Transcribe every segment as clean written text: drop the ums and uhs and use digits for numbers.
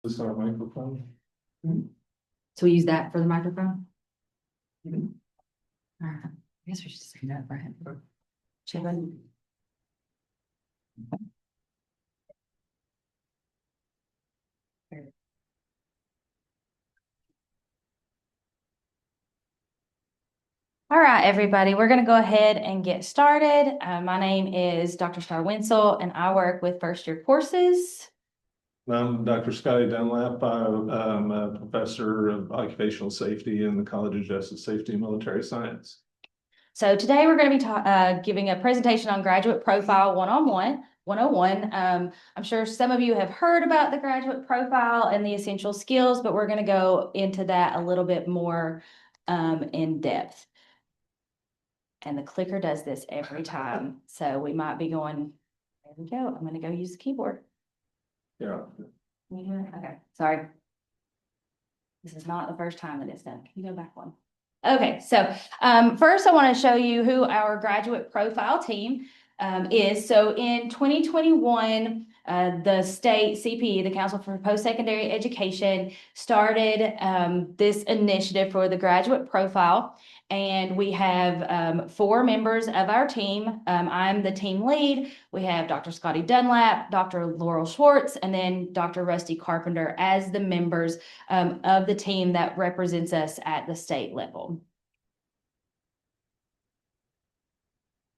This is our microphone. So we use that for the microphone? Mhm. All right. I guess we should say that for him. Chevin. All right, everybody, we're going to go ahead and get started. My name is Dr. Star Winsel, and I work with first year courses. I'm Dr. Scotty Dunlap. I'm a professor of occupational safety in the College of Justice, Safety, and Military Science. So today we're going to be giving a presentation on graduate profile 101. I'm sure some of you have heard about the graduate profile and the essential skills, but we're going to go into that a little bit more in depth. And the clicker does this every time. So we might be going, there we go. I'm going to go use the keyboard. Yeah. Can you hear it? Okay, sorry. This is not the first time that it's done. Can you go back one? Okay, so first I want to show you who our graduate profile team is. So in 2021, the state CPE, the Council for Post-Secondary Education, started this initiative for the graduate profile. And we have 4 members of our team. I'm the team lead. We have Dr. Scotty Dunlap, Dr. Laurel Schwartz, and then Dr. Rusty Carpenter as the members of the team that represents us at the state level.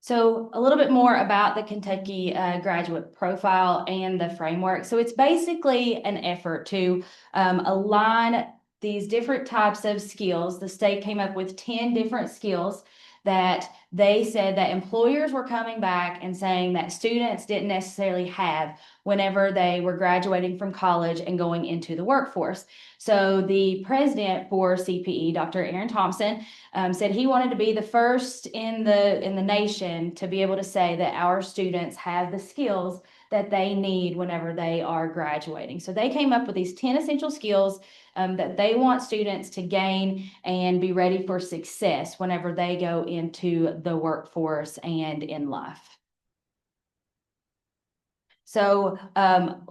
So a little bit more about the Kentucky graduate profile and the framework. So it's basically an effort to align these different types of skills. The state came up with 10 different skills that they said that employers were coming back and saying that students didn't necessarily have whenever they were graduating from college and going into the workforce. So the president for CPE, Dr. Aaron Thompson, said he wanted to be the first in the nation to be able to say that our students have the skills that they need whenever they are graduating. So they came up with these 10 essential skills that they want students to gain and be ready for success whenever they go into the workforce and in life. So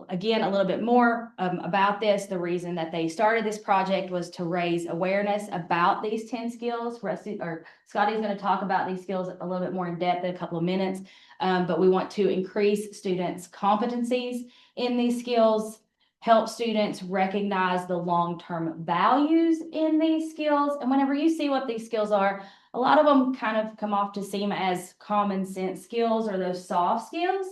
again, a little bit more about this. The reason that they started this project was to raise awareness about these 10 skills. Scotty's going to talk about these skills a little bit more in depth in a couple of minutes, but we want to increase students' competencies in these skills, help students recognize the long-term values in these skills. And whenever you see what these skills are, a lot of them kind of come off to seem as common sense skills or those soft skills.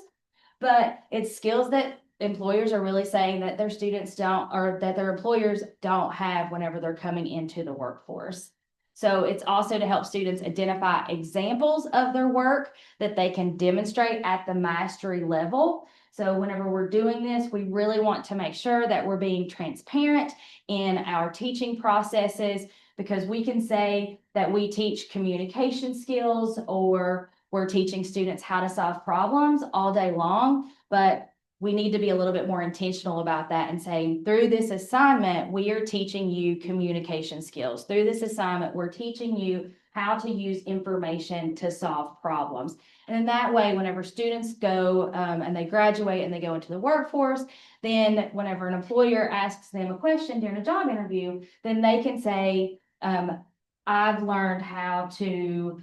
But it's skills that employers are really saying that their students don't, or that their employers don't have whenever they're coming into the workforce. So it's also to help students identify examples of their work that they can demonstrate at the mastery level. So whenever we're doing this, we really want to make sure that we're being transparent in our teaching processes, because we can say that we teach communication skills or we're teaching students how to solve problems all day long, but we need to be a little bit more intentional about that and saying, through this assignment, we are teaching you communication skills. Through this assignment, we're teaching you how to use information to solve problems. And in that way, whenever students go and they graduate and they go into the workforce, then whenever an employer asks them a question during a job interview, then they can say, I've learned how to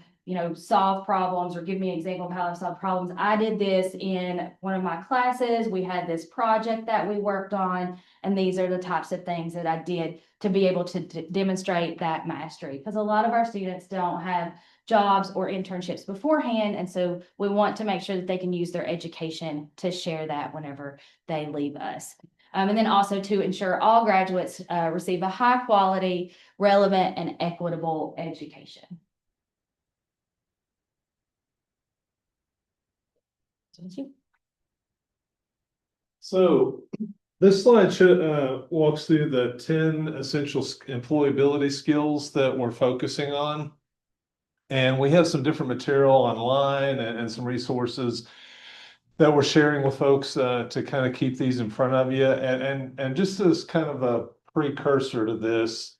solve problems, or give me an example of how to solve problems. I did this in one of my classes. We had this project that we worked on, and these are the types of things that I did to be able to demonstrate that mastery. Because a lot of our students don't have jobs or internships beforehand, and so we want to make sure that they can use their education to share that whenever they leave us. And then also to ensure all graduates receive a high quality, relevant, and equitable education. So this slide walks through the 10 essential employability skills that we're focusing on. And we have some different material online and some resources that we're sharing with folks to kind of keep these in front of you. And just as kind of a precursor to this,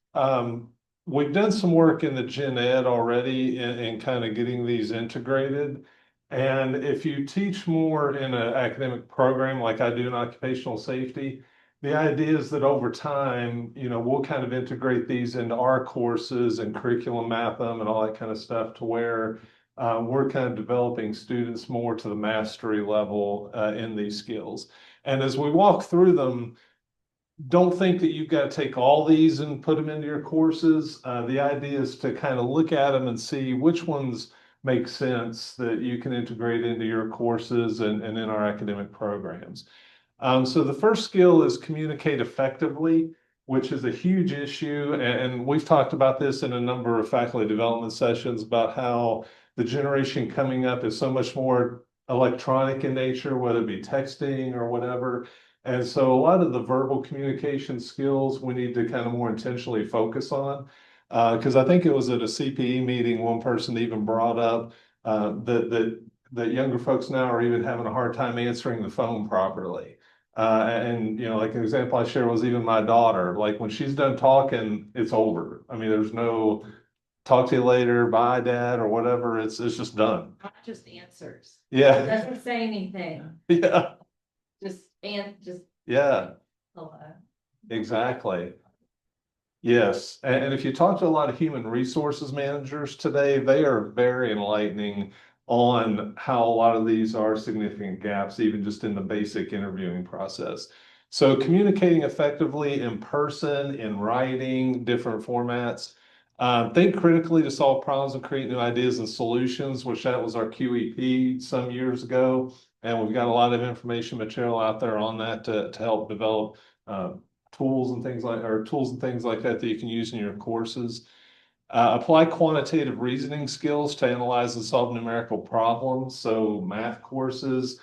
we've done some work in the gen ed already in kind of getting these integrated. And if you teach more in an academic program like I do in occupational safety, The idea is that over time, we'll kind of integrate these into our courses and curriculum map them and all that kind of stuff to where we're kind of developing students more to the mastery level in these skills. And as we walk through them, don't think that you've got to take all these and put them into your courses. The idea is to kind of look at them and see which ones make sense that you can integrate into your courses and in our academic programs. So the first skill is communicate effectively, which is a huge issue. And we've talked about this in a number of faculty development sessions about how the generation coming up is so much more electronic in nature, whether it be texting or whatever. And so a lot of the verbal communication skills we need to kind of more intentionally focus on. Because I think it was at a CPE meeting, one person even brought up that younger folks now are even having a hard time answering the phone properly. And like an example I share was even my daughter, like when she's done talking, it's over. I mean, there's no talk to you later, bye dad, or whatever. It's just done. Not just answers. Yeah. Doesn't say anything. Yeah. Just Yeah, hello. exactly. Yes, and if you talk to a lot of human resources managers today, they are very enlightening on how a lot of these are significant gaps, even just in the basic interviewing process. So communicating effectively in person, in writing, different formats. Think critically to solve problems and create new ideas and solutions, which that was our QEP some years ago. And we've got a lot of information material out there on that to help develop tools and things like that that you can use in your courses. Apply quantitative reasoning skills to analyze and solve numerical problems. So math courses,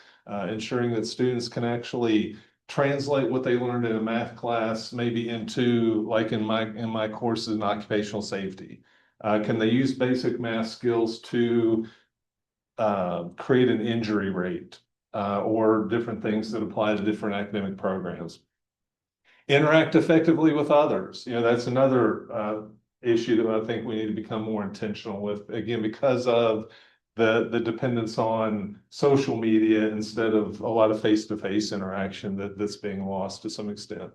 ensuring that students can actually translate what they learned in a math class, maybe into, like in my courses in occupational safety. Can they use basic math skills to create an injury rate or different things that apply to different academic programs? Interact effectively with others. That's another issue that I think we need to become more intentional with, again, because of the dependence on social media instead of a lot of face-to-face interaction that's being lost to some extent.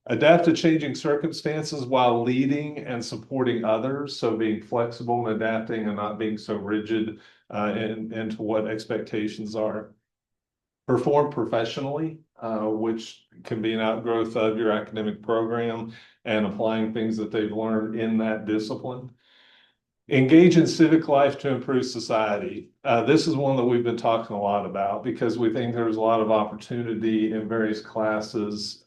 Adapt to changing circumstances while leading and supporting others. So being flexible and adapting and not being so rigid into what expectations are. Perform professionally, which can be an outgrowth of your academic program and applying things that they've learned in that discipline. Engage in civic life to improve society. This is one that we've been talking a lot about because we think there's a lot of opportunity in various classes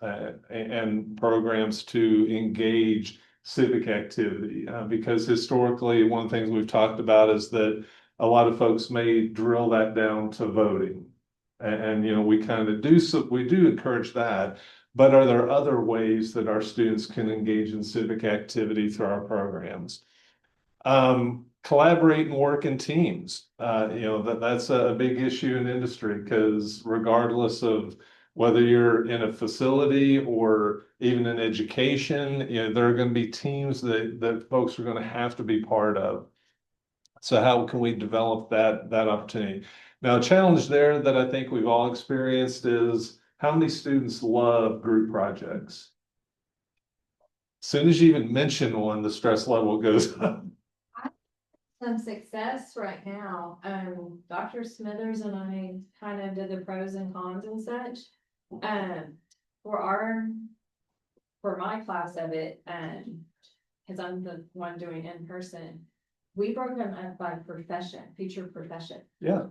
and programs to engage civic activity. Because historically, one of the things we've talked about is that a lot of folks may drill that down to voting. And we kind of do, so we do encourage that, but are there other ways that our students can engage in civic activity through our programs? Collaborate and work in teams. That's a big issue in industry because regardless of whether you're in a facility or even in education, there are going to be teams that folks are going to have to be part of. So how can we develop that opportunity? Now, a challenge there that I think we've all experienced is how many students love group projects? As soon as you even mention one, the stress level goes up. Some success right now. Dr. Smithers and I kind of did the pros and cons and such. For my class of it, because I'm the one doing in person, we broke them up by profession, future profession. Yeah.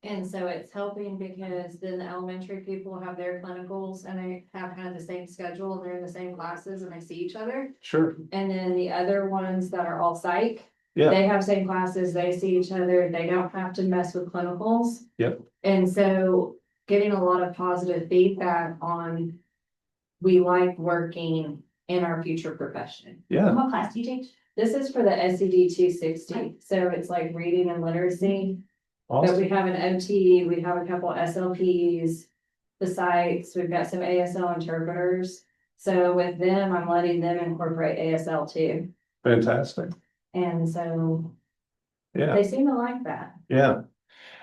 And so it's helping because then the elementary people have their clinicals and they have kind of the same schedule. They're in the same classes and they see each other. Sure. And then the other ones that are all psych, Yeah. they have same classes, they see each other, they don't have to mess with clinicals. Yep. And so getting a lot of positive feedback on, we like working in our future profession. Yeah. What class do you teach? This is for the SED 260, so it's like reading and literacy. But Awesome. we have an OT, we have a couple SLPs, the sites, we've got some ASL interpreters. So with them, I'm letting them incorporate ASL too. Fantastic. And so Yeah. they seem to like that. Yeah.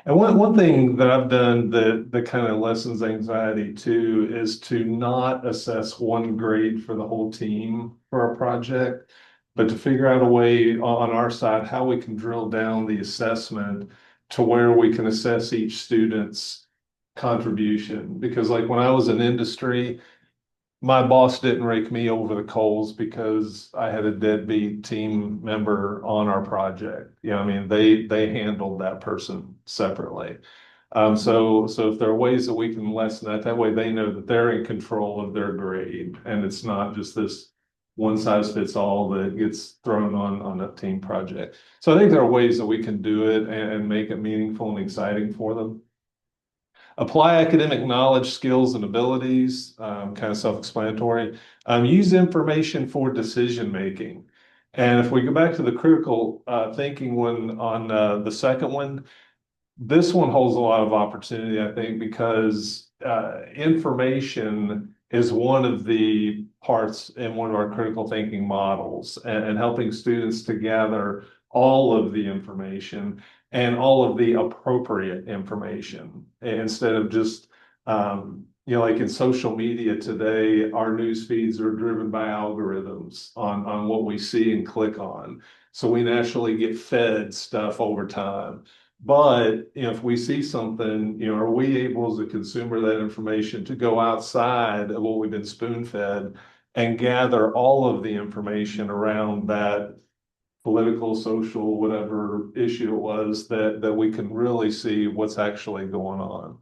And one thing that I've done that kind of lessens anxiety too is to not assess one grade for the whole team for a project, but to figure out a way on our side how we can drill down the assessment to where we can assess each student's contribution. Because like when I was in industry, my boss didn't rake me over the coals because I had a deadbeat team member on our project. You know, I mean, they handled that person separately. So if there are ways that we can lessen that, that way they know that they're in control of their grade, and it's not just this one size fits all that gets thrown on a team project. So I think there are ways that we can do it and make it meaningful and exciting for them. Apply academic knowledge, skills, and abilities, kind of self-explanatory. Use information for decision making. And if we go back to the critical thinking one on the second one, this one holds a lot of opportunity, I think, because information is one of the parts in one of our critical thinking models, and helping students to gather all of the information and all of the appropriate information instead of just, like in social media today, our news feeds are driven by algorithms on what we see and click on. So we naturally get fed stuff over time. But if we see something, are we able as a consumer of that information to go outside of what we've been spoon fed and gather all of the information around that political, social, whatever issue it was that we can really see what's actually going on?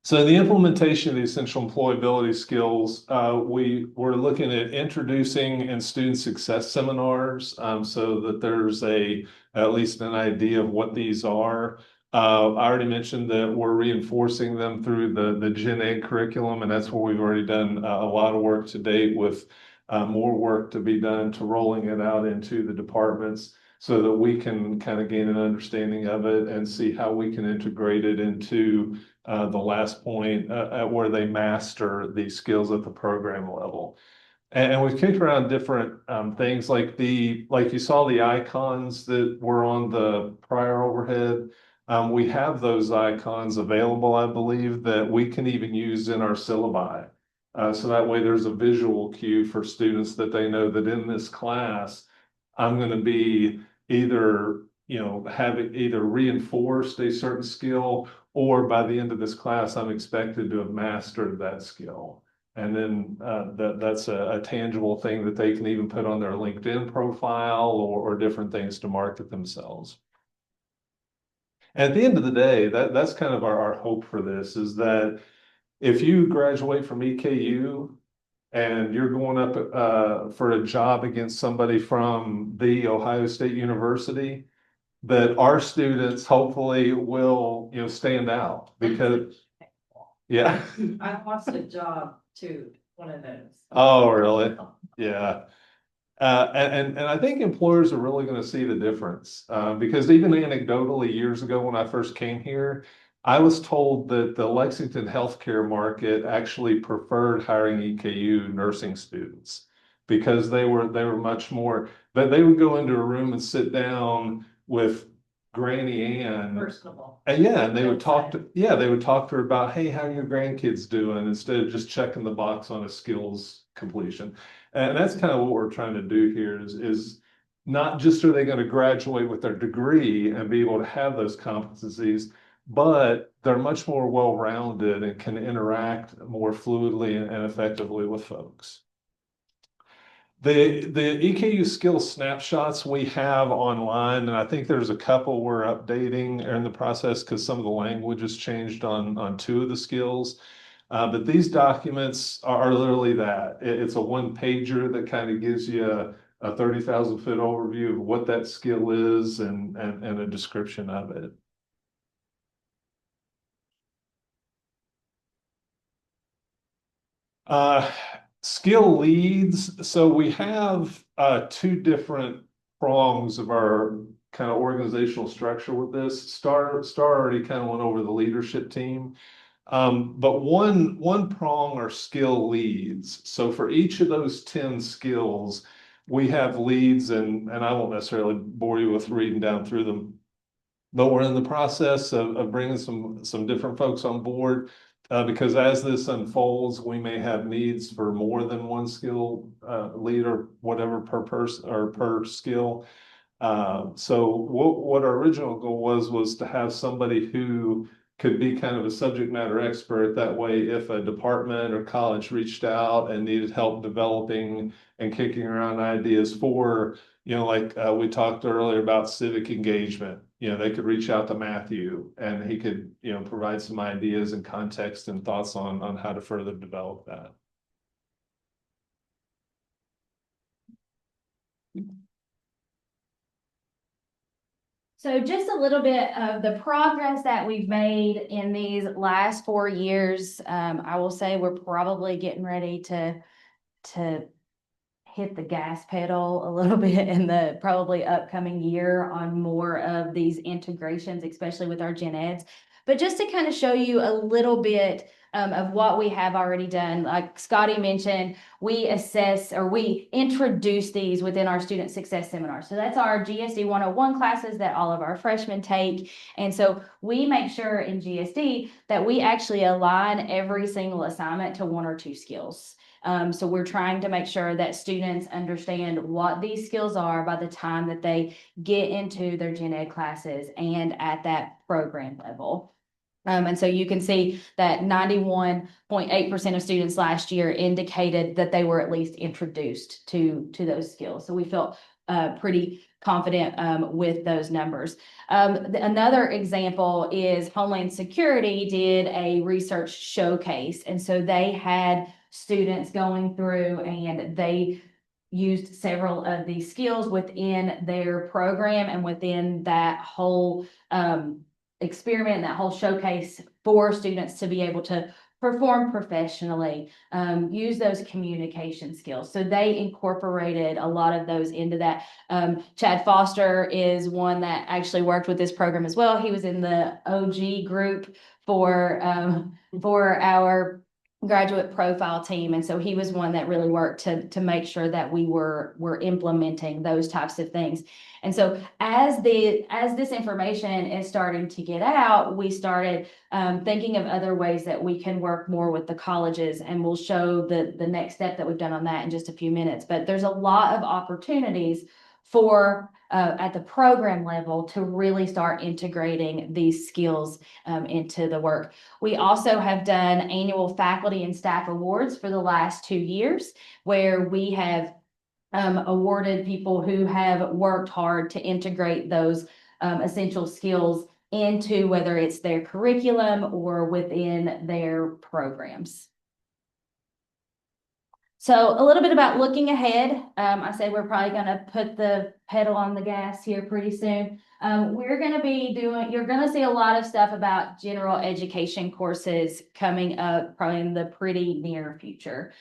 So the implementation of the essential employability skills, we're looking at introducing and student success seminars, so that there's at least an idea of what these are. I already mentioned that we're reinforcing them through the Gen Ed curriculum, and that's where we've already done a lot of work to date, with more work to be done to rolling it out into the departments, so that we can kind of gain an understanding of it and see how we can integrate it into the last point, at where they master these skills at the program level. And we've kicked around different things like you saw the icons that were on the prior overhead. We have those icons available, I believe, that we can even use in our syllabi. So that way there's a visual cue for students that they know that in this class, I'm going to be either, having either reinforced a certain skill, or by the end of this class, I'm expected to have mastered that skill. And then that's a tangible thing that they can even put on their LinkedIn profile, or different things to market themselves. At the end of the day, that's kind of our hope for this, is that if you graduate from EKU and you're going up for a job against somebody from the Ohio State University, that our students hopefully will, stand out, because, yeah. I lost a job to one of those. Oh, really? Yeah. And I think employers are really going to see the difference, because even anecdotally, years ago when I first came here, I was told that the Lexington healthcare market actually preferred hiring EKU nursing students, because they were much more, that they would go into a room and sit down with Granny Ann. Personable. And yeah, and they would talk to her about, hey, how are your grandkids doing, instead of just checking the box on a skills completion. And that's kind of what we're trying to do here, is not just are they going to graduate with their degree and be able to have those competencies, but they're much more well-rounded and can interact more fluidly and effectively with folks. The EKU skills snapshots we have online, and I think there's a couple we're updating in the process because some of the language has changed on two of the skills. But these documents are literally that. It's a one-pager that kind of gives you a 30,000-foot overview of what that skill is, and a description of it. Skill leads. So we have two different prongs of our kind of organizational structure with this. Star already kind of went over the leadership team. But one prong are skill leads. So for each of those 10 skills, we have leads and I won't necessarily bore you with reading down through them. But we're in the process of bringing some different folks on board. Because as this unfolds, we may have needs for more than one skill lead or whatever per person or per skill. So what our original goal was to have somebody who could be kind of a subject matter expert. That way, if a department or college reached out and needed help developing and kicking around ideas for, like we talked earlier about civic engagement, they could reach out to Matthew and he could, provide some ideas and context and thoughts on how to further develop that. So just a little bit of the progress that we've made in these last 4 years. I will say we're probably getting ready to hit the gas pedal a little bit in the probably upcoming year on more of these integrations, especially with our gen eds. But just to kind of show you a little bit of what we have already done, like Scotty mentioned, we assess or we introduce these within our student success seminar. So that's our GSD 101 classes that all of our freshmen take. And so we make sure in GSD that we actually align every single assignment to 1 or 2 skills. So we're trying to make sure that students understand what these skills are by the time that they get into their gen ed classes and at that program level. And so you can see that 91.8% of students last year indicated that they were at least introduced to those skills. So we felt pretty confident with those numbers. Another example is Homeland Security did a research showcase. And so they had students going through and they used several of these skills within their program and within that whole experiment, that whole showcase for students to be able to perform professionally, use those communication skills. So they incorporated a lot of those into that. Chad Foster is one that actually worked with this program as well. He was in the OG group for our graduate profile team. And so he was one that really worked to make sure that we were implementing those types of things. And so as this information is starting to get out, we started thinking of other ways that we can work more with the colleges, and we'll show the next step that we've done on that in just a few minutes. But there's a lot of opportunities for at the program level to really start integrating these skills into the work. We also have done annual faculty and staff awards for the last 2 years, where we have awarded people who have worked hard to integrate those essential skills into whether it's their curriculum or within their programs. So a little bit about looking ahead. I said we're probably going to put the pedal on the gas here pretty soon. We're going to be you're going to see a lot of stuff about general education courses coming up probably in the pretty near future,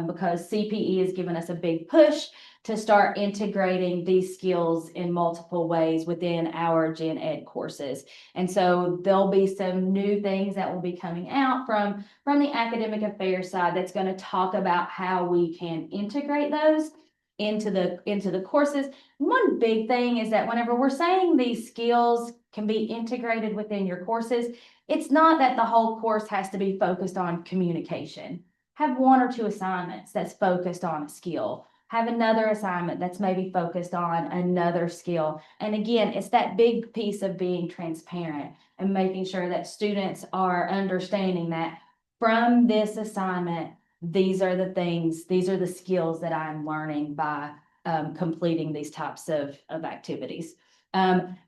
because CPE has given us a big push to start integrating these skills in multiple ways within our gen ed courses. And so there'll be some new things that will be coming out from the academic affairs side that's going to talk about how we can integrate those into the courses. One big thing is that whenever we're saying these skills can be integrated within your courses, it's not that the whole course has to be focused on communication. Have 1 or 2 assignments that's focused on a skill. Have another assignment that's maybe focused on another skill. And again, it's that big piece of being transparent and making sure that students are understanding that from this assignment, these are the skills that I'm learning by completing these types of activities.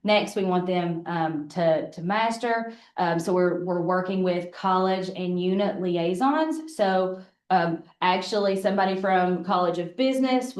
Next, we want them to master. So we're working with college and unit liaisons. So actually somebody from College of Business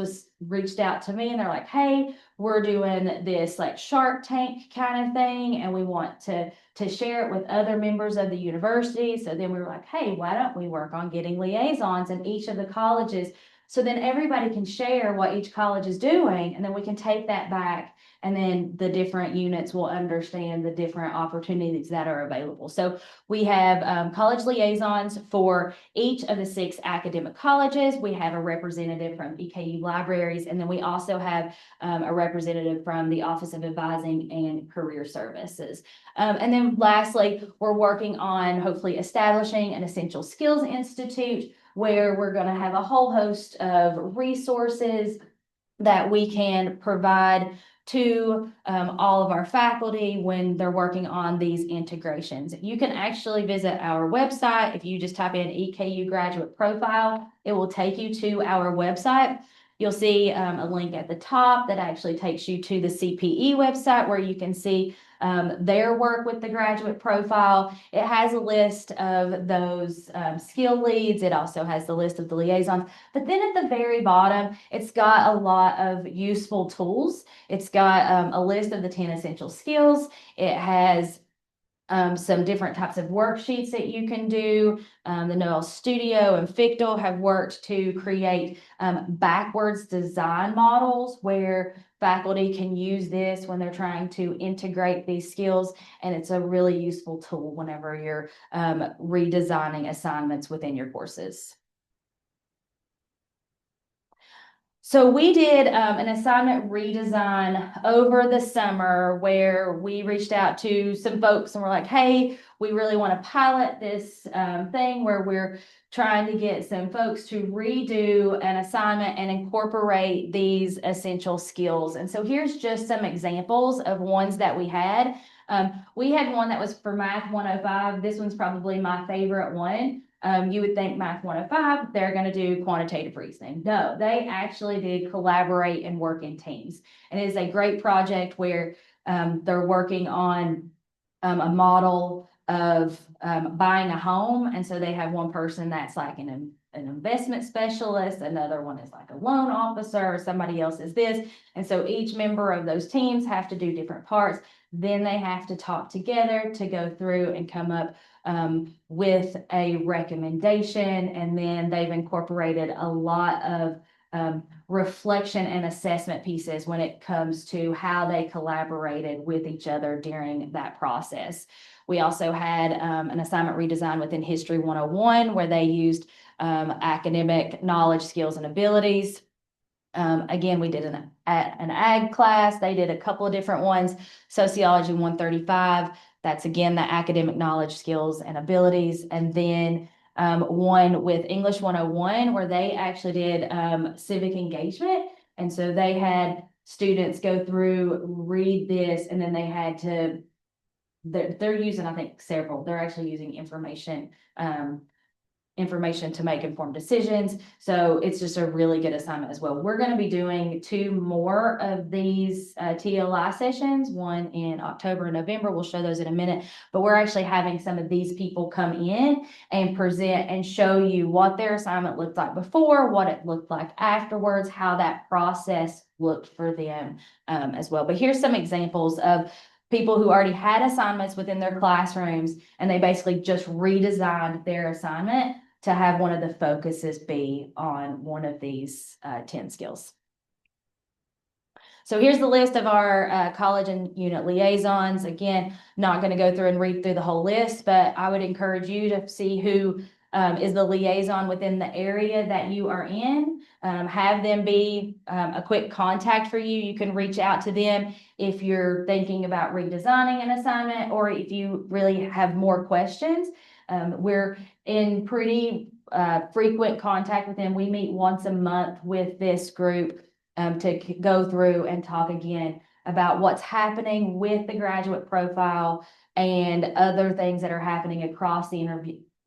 reached out to me and they're like, hey, we're doing this like Shark Tank kind of thing, and we want to share it with other members of the university. So then we were like, hey, why don't we work on getting liaisons in each of the colleges So then everybody can share what each college is doing, and then we can take that back, and then the different units will understand the different opportunities that are available. So we have college liaisons for each of the 6 academic colleges. We have a representative from EKU Libraries, and then we also have a representative from the Office of Advising and Career Services. And then lastly, we're working on hopefully establishing an Essential Skills Institute, where we're going to have a whole host of resources that we can provide to all of our faculty when they're working on these integrations. You can actually visit our website. If you just type in EKU graduate profile, it will take you to our website. You'll see a link at the top that actually takes you to the CPE website, where you can see their work with the graduate profile. It has a list of those skill leads. It also has the list of the liaisons. But then at the very bottom, it's got a lot of useful tools. It's got a list of the 10 essential skills. It has some different types of worksheets that you can do. The Noel Studio and Fictal have worked to create backwards design models where faculty can use this when they're trying to integrate these skills. And it's a really useful tool whenever you're redesigning assignments within your courses. So we did an assignment redesign over the summer where we reached out to some folks and we're like, hey, we really want to pilot this thing where we're trying to get some folks to redo an assignment and incorporate these essential skills. And so here's just some examples of ones that we had. We had one that was for Math 105. This one's probably my favorite one. You would think Math 105, they're going to do quantitative reasoning. No, they actually did collaborate and work in teams. And it is a great project where they're working on a model of buying a home. And so they have one person that's like an investment specialist, another one is like a loan officer, somebody else is this. And so each member of those teams have to do different parts. Then they have to talk together to go through and come up with a recommendation. And then they've incorporated a lot of reflection and assessment pieces when it comes to how they collaborated with each other during that process. We also had an assignment redesign within History 101 where they used academic knowledge, skills, and abilities. Again, we did an ag class. They did a couple of different ones. Sociology 135. That's again the academic knowledge, skills, and abilities. And then one with English 101 where they actually did civic engagement. And so they had students go through, read this, and then they had to, they're using, I think, several. They're actually using information to make informed decisions. So it's just a really good assignment as well. We're going to be doing 2 more of these TLI sessions, one in October and November. We'll show those in a minute, but we're actually having some of these people come in and present and show you what their assignment looked like before, what it looked like afterwards, how that process looked for them as well. But here's some examples of people who already had assignments within their classrooms, and they basically just redesigned their assignment to have one of the focuses be on one of these 10 skills. So here's the list of our college and unit liaisons. Again, not going to go through and read through the whole list, but I would encourage you to see who is the liaison within the area that you are in. Have them be a quick contact for you. You can reach out to them if you're thinking about redesigning an assignment or if you really have more questions. We're in pretty frequent contact with them. We meet once a month with this group to go through and talk again about what's happening with the graduate profile and other things that are happening across the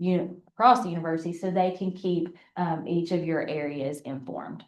university so they can keep each of your areas informed.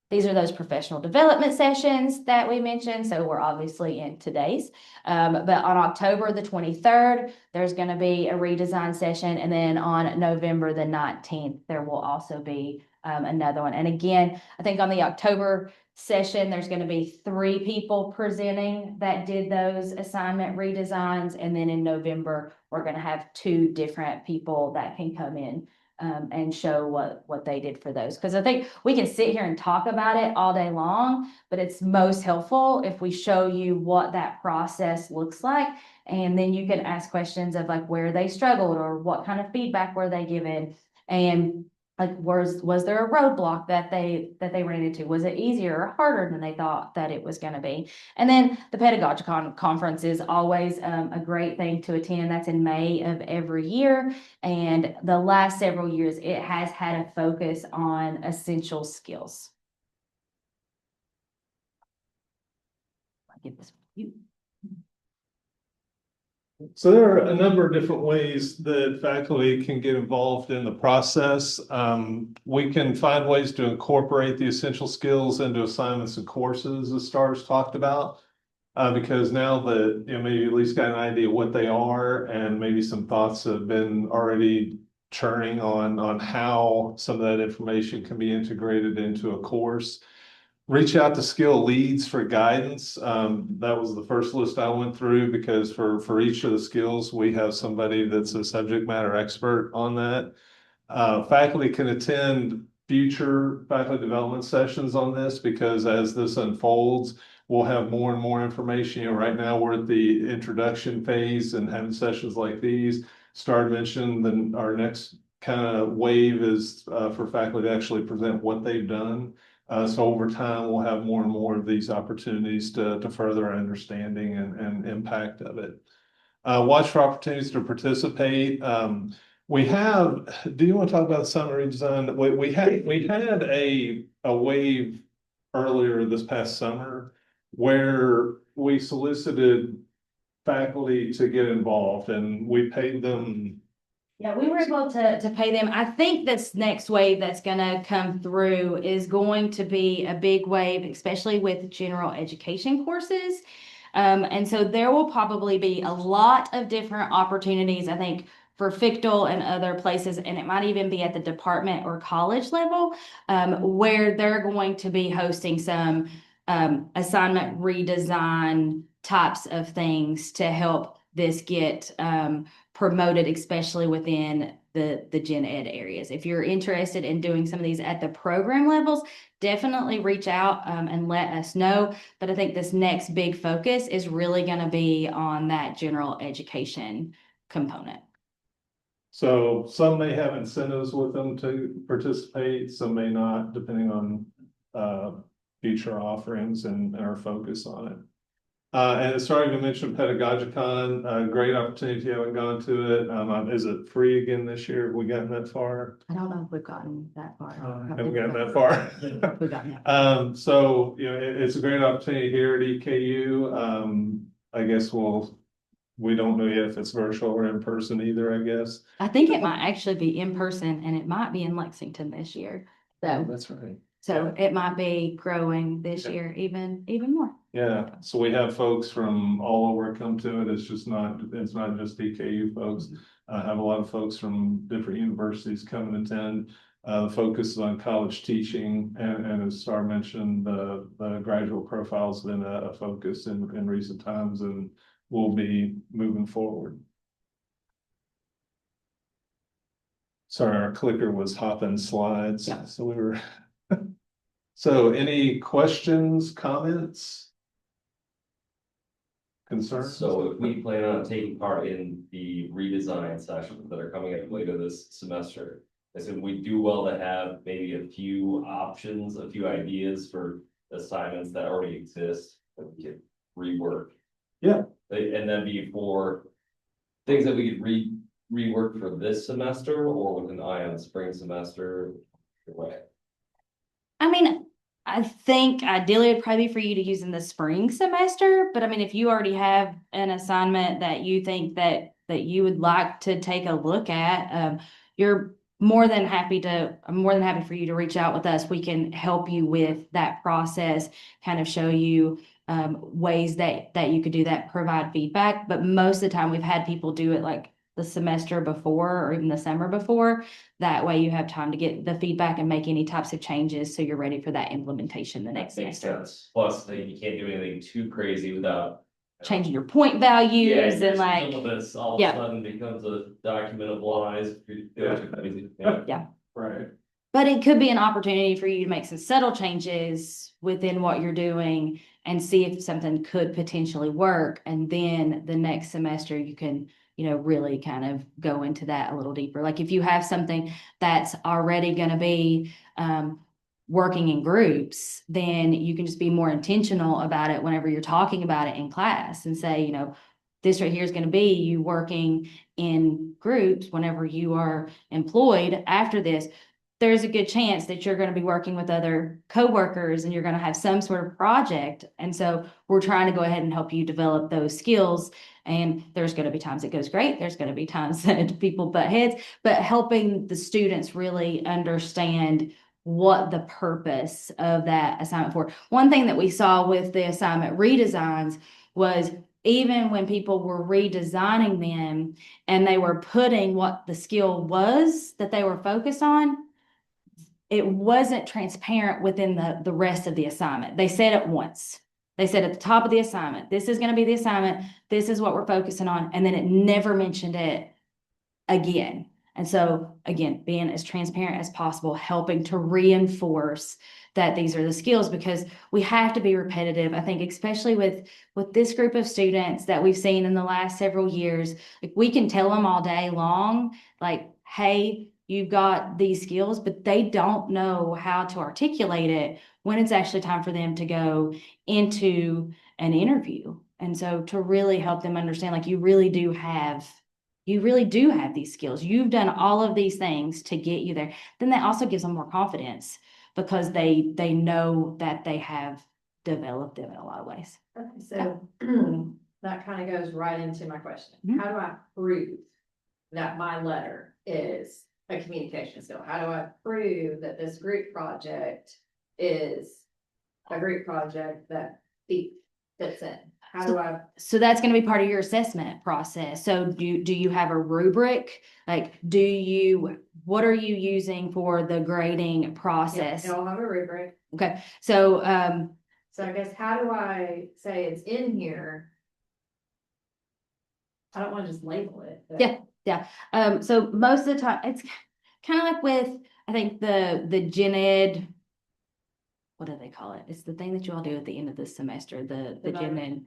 These are those professional development sessions that we mentioned. So we're obviously in today's, but on October the 23rd, there's going to be a redesign session. And then on November the 19th, there will also be another one. And again, I think on the October session, there's going to be 3 people presenting that did those assignment redesigns. And then in November, we're going to have 2 different people that can come in and show what they did for those. Because I think we can sit here and talk about it all day long, but it's most helpful if we show you what that process looks like. And then you can ask questions of like where they struggled or what kind of feedback were they given. And like, was there a roadblock that they ran into? Was it easier or harder than they thought that it was going to be? And then the Pedagogicon conference is always a great thing to attend. That's in May of every year. And the last several years, it has had a focus on essential skills. I'll give this you. So there are a number of different ways that faculty can get involved in the process. We can find ways to incorporate the essential skills into assignments and courses, as Stars talked about. Because now that, maybe at least got an idea what they are, and maybe some thoughts have been already churning on how some of that information can be integrated into a course. Reach out to skill leads for guidance. That was the first list I went through, because for each of the skills, we have somebody that's a subject matter expert on that. Faculty can attend future faculty development sessions on this, because as this unfolds, we'll have more and more information. Right now we're at the introduction phase and having sessions like these. Star mentioned then our next kind of wave is for faculty to actually present what they've done. So over time, we'll have more and more of these opportunities to further our understanding and impact of it. Watch for opportunities to participate. Do you want to talk about the summer redesign? We had a wave earlier this past summer where we solicited faculty to get involved, and we paid them. Yeah, we were able to pay them. I think this next wave that's going to come through is going to be a big wave, especially with general education courses. And so there will probably be a lot of different opportunities, I think, for FCT&L and other places, and it might even be at the department or college level, where they're going to be hosting some assignment redesign types of things to help this get promoted, especially within the gen ed areas. If you're interested in doing some of these at the program levels, definitely reach out and let us know. But I think this next big focus is really going to be on that general education component. So some may have incentives with them to participate, some may not, depending on future offerings and our focus on it. And it's starting to mention Pedagogicon, great opportunity if you haven't gone to it. Is it free again this year? Have we gotten that far? I don't know if we've gotten that far. Haven't gotten that far. We've gotten that far. So, it's a great opportunity here at EKU. I guess we don't know yet if it's virtual or in person either, I guess. I think it might actually be in person, and it might be in Lexington this year. So That's right. So it might be growing this year even more. Yeah, so we have folks from all over come to it. It's not just EKU folks. I have a lot of folks from different universities come and attend. The focus is on college teaching, and as Star mentioned, the graduate profile has been a focus in recent times, and will be moving forward. Sorry, our clicker was hopping slides, Yeah. so we were. So any questions, comments? Concerns? So if we plan on taking part in the redesign sessions that are coming up later this semester, I said we do well to have maybe a few options, a few ideas for assignments that already exist that we could rework. Yeah. And then be for things that we could rework for this semester, or with an eye on the spring semester. Way. I mean, I think ideally it'd probably be for you to use in the spring semester, but I mean, if you already have an assignment that you think that you would like to take a look at, I'm more than happy for you to reach out with us. We can help you with that process, kind of show you ways that you could do that, provide feedback. But most of the time we've had people do it like the semester before or even the summer before. That way you have time to get the feedback and make any types of changes so you're ready for that implementation the next semester. Makes sense. Plus, you can't do anything too crazy without changing your point values Yeah, and just like, some of this all of yeah. a sudden becomes a document of lies. Yeah. Right. but it could be an opportunity for you to make some subtle changes within what you're doing and see if something could potentially work. And then the next semester you can, really kind of go into that a little deeper. Like if you have something that's already going to be working in groups, then you can just be more intentional about it whenever you're talking about it in class and say, this right here is going to be you working in groups whenever you are employed after this. There's a good chance that you're going to be working with other coworkers and you're going to have some sort of project. And so we're trying to go ahead and help you develop those skills. And there's going to be times it goes great. There's going to be times that people butt heads, but helping the students really understand what the purpose of that assignment for. One thing that we saw with the assignment redesigns was even when people were redesigning them and they were putting what the skill was that they were focused on, it wasn't transparent within the rest of the assignment. They said it once. They said at the top of the assignment, this is going to be the assignment. This is what we're focusing on. And then it never mentioned it again. And so again, being as transparent as possible, helping to reinforce that these are the skills, because we have to be repetitive. I think especially with this group of students that we've seen in the last several years, like we can tell them all day long, like, hey, you've got these skills, but they don't know how to articulate it when it's actually time for them to go into an interview. And so to really help them understand, like, you really do have these skills. You've done all of these things to get you there. Then that also gives them more confidence because they know that they have developed them in a lot of ways. Okay, so that kind of goes right into my question. Mhm. How do I prove that my letter is a communication skill? How do I prove that this group project is a group project that fits in? How do I? So that's going to be part of your assessment process. So do you have a rubric? Like, what are you using for the grading process? Yeah, I'll have a rubric. Okay. So, So I guess how do I say it's in here? I don't want to just label it. But yeah. So most of the time it's kind of like with, I think the gen ed, what do they call it? It's the thing that you all do at the end of the semester, the gen ed,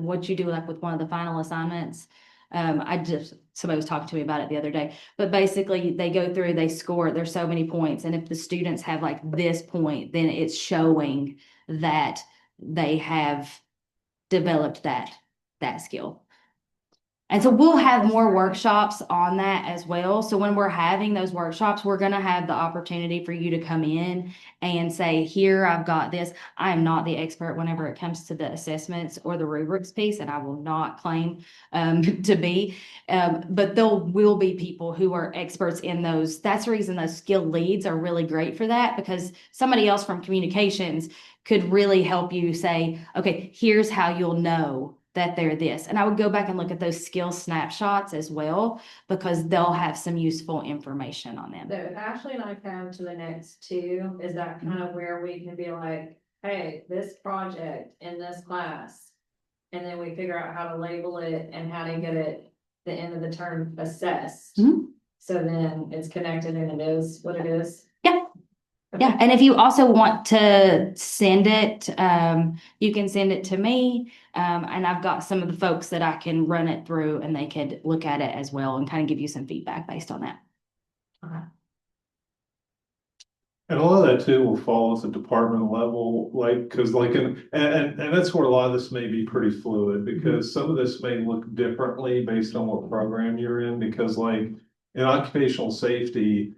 what you do like with one of the final assignments. Somebody was talking to me about it the other day, but basically they go through, they score, there's so many points. And if the students have like this point, then it's showing that they have developed that skill. And so we'll have more workshops on that as well. So when we're having those workshops, we're going to have the opportunity for you to come in and say, here, I've got this. I am not the expert whenever it comes to the assessments or the rubrics piece, and I will not claim to be. But there will be people who are experts in those. That's the reason those skill leads are really great for that, because somebody else from communications could really help you say, okay, here's how you'll know that they're this. And I would go back and look at those skill snapshots as well, because they'll have some useful information on them. So if Ashley and I come to the next two, is that kind of where we can be like, hey, this project in this class, and then we figure out how to label it and how to get it the end of the term assessed. Mhm. So then it's connected and it is what it is. Yeah. Okay. Yeah, and if you also want to send it, you can send it to me. And I've got some of the folks that I can run it through and they could look at it as well and kind of give you some feedback based on that. And a lot of that too will fall at the department level, like, cause like, and that's where a lot of this may be pretty fluid, because some of this may look differently based on what program you're in, because like in occupational safety,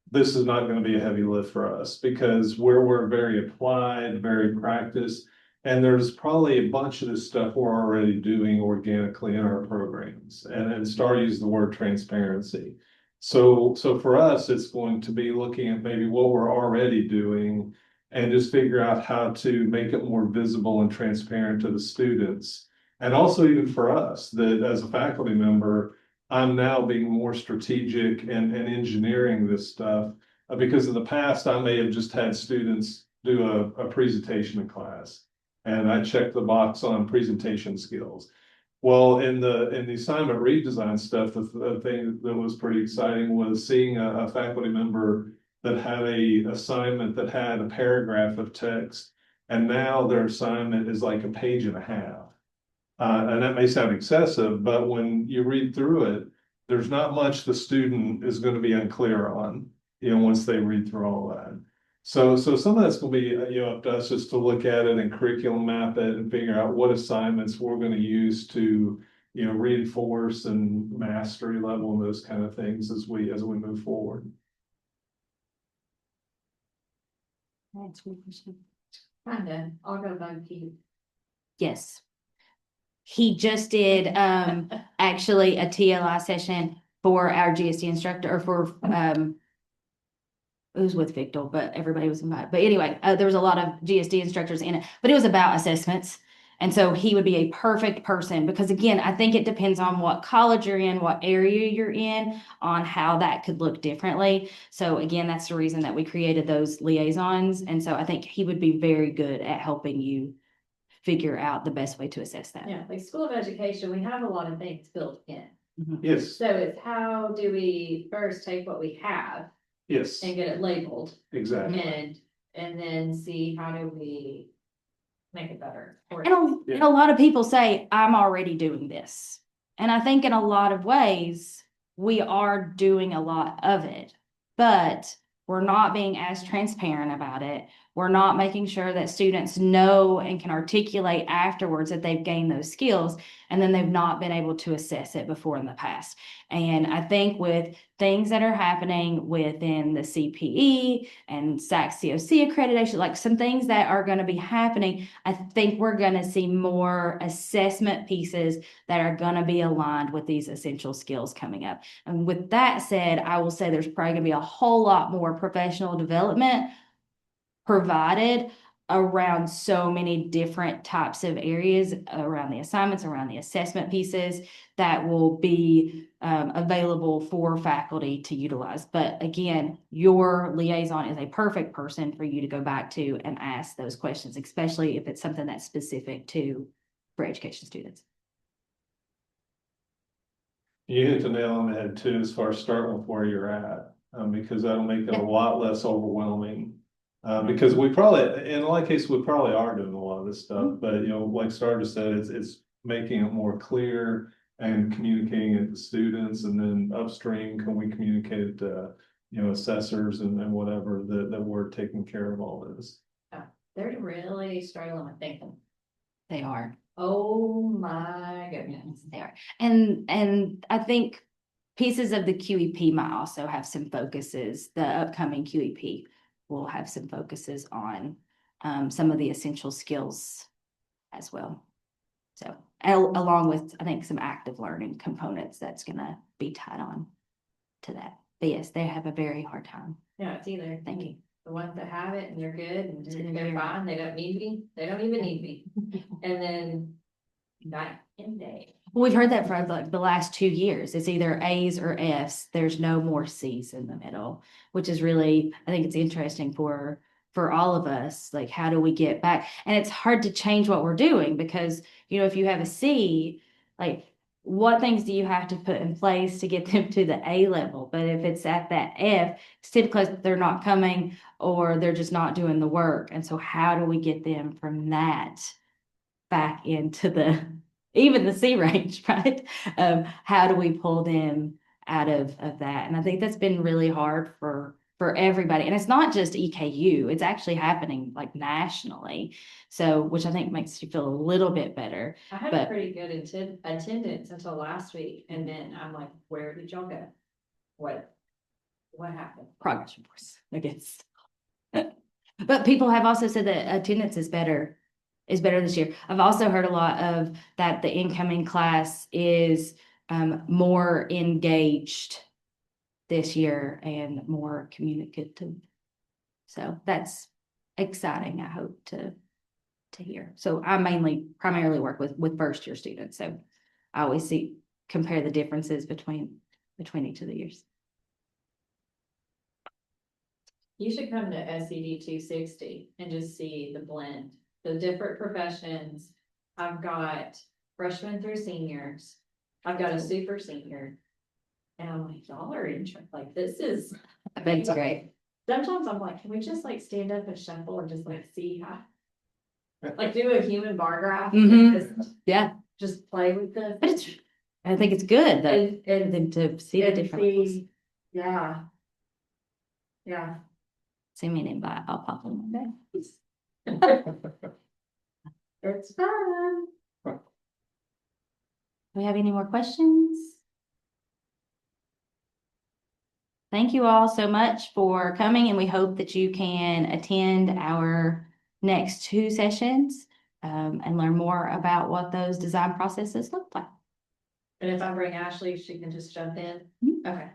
this is not gonna be a heavy lift for us, because we're very applied, very practiced. And there's probably a bunch of this stuff we're already doing organically in our programs, and start using the word transparency. So for us, it's going to be looking at maybe what we're already doing and just figure out how to make it more visible and transparent to the students. And also even for us, that as a faculty member, I'm now being more strategic and engineering this stuff, because in the past, I may have just had students do a presentation in class. And I checked the box on presentation skills. Well, in the assignment redesign stuff, the thing that was pretty exciting was seeing a faculty member that had a assignment that had a paragraph of text, and now their assignment is like a page and a half. And that may sound excessive, but when you read through it, there's not much the student is going to be unclear on, once they read through all that. So some of that's going to be, up to us just to look at it and curriculum map it and figure out what assignments we're going to use to, reinforce and mastery level and those kind of things as we move forward. That's my question. Kinda, I'll go bug Pete. Yes. He just did actually a TLI session for our GSD instructor or for it was with Victor, but everybody was invited. But anyway, there was a lot of GSD instructors in it, but it was about assessments. And so he would be a perfect person because again, I think it depends on what college you're in, what area you're in, on how that could look differently. So again, that's the reason that we created those liaisons. And so I think he would be very good at helping you figure out the best way to assess that. Yeah, like School of Education, we have a lot of things built in. Yes, So it's how do we first take what we have yes, and get it labeled exactly. and then see how do we make it better? And a lot of people say, I'm already doing this. And I think in a lot of ways, we are doing a lot of it, but we're not being as transparent about it. We're not making sure that students know and can articulate afterwards that they've gained those skills, and then they've not been able to assess it before in the past. And I think with things that are happening within the CPE and SAC COC accreditation, like some things that are going to be happening, I think we're going to see more assessment pieces that are going to be aligned with these essential skills coming up. And with that said, I will say there's probably going to be a whole lot more professional development provided around so many different types of areas, around the assignments, around the assessment pieces that will be available for faculty to utilize. But again, your liaison is a perfect person for you to go back to and ask those questions, especially if it's something that's specific to for education students. You hit the nail on the head too, as far as starting with where you're at, because that'll make it a Yeah. lot less overwhelming. Because we probably, in a lot of cases, we probably are doing a lot of this stuff, but like Star just said, it's making it more clear and communicating it to students, and then upstream, can we communicate it to, assessors and whatever that we're taking care of all this. They're really struggling with thinking. They are. Oh my goodness. Yes, they are. And I think pieces of the QEP might also have some focuses. The upcoming QEP will have some focuses on some of the essential skills as well. So along with, I think, some active learning components that's going to be tied on to that. But yes, they have a very hard time. Yeah, it's either Thinking. the ones that have it and they're good and They're they're fine, they don't need me, they don't even need me. And then night and day. We've heard that for like the last 2 years. It's either A's or F's. There's no more C's in the middle, which is really, I think it's interesting for all of us. Like, how do we get back? And it's hard to change what we're doing because, if you have a C, like, what things do you have to put in place to get them to the A level? But if it's at that F, it's typically they're not coming or they're just not doing the work. And so how do we get them from that back into even the C range, right? How do we pull them out of that? And I think that's been really hard for everybody. And it's not just EKU, it's actually happening like nationally. So, which I think makes you feel a little bit better. I had a pretty good attendance until last week, and then I'm like, where did y'all go? What happened? Progress reports, I guess. But people have also said that attendance is better this year. I've also heard a lot of that the incoming class is more engaged this year and more communicative. So that's exciting, I hope to hear. So I primarily work with first year students. So I always compare the differences between each of the years. You should come to SCD 260 and just see the blend the different professions. I've got freshmen through seniors. I've got a super senior. And I'm like, y'all are interested, like, this is, That's great. sometimes I'm like, can we just like stand up and shuffle and just like see how? Like do a human bar graph and Mhm. just, Yeah, just play with this. but I think it's good that, And to see the and different levels. see, yeah. Yeah. Send me an invite, I'll pop in one day. It's fun. Do we have any more questions? Thank you all so much for coming, and we hope that you can attend our next 2 sessions and learn more about what those design processes look like. And if I bring Ashley, she can just jump in. Mhm. Okay.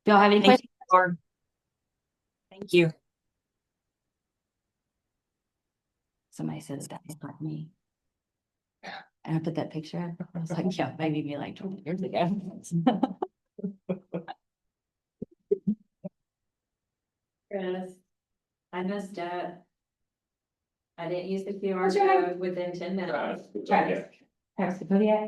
Do y'all have any Thank questions? you, Lauren. Thank you. Somebody said that was like me. And I put that picture up. I was like, yeah, maybe me like 20 years ago. Chris, I messed up. I didn't use the QR That's right. code within 10 minutes. Travis. Travis, Kodiak.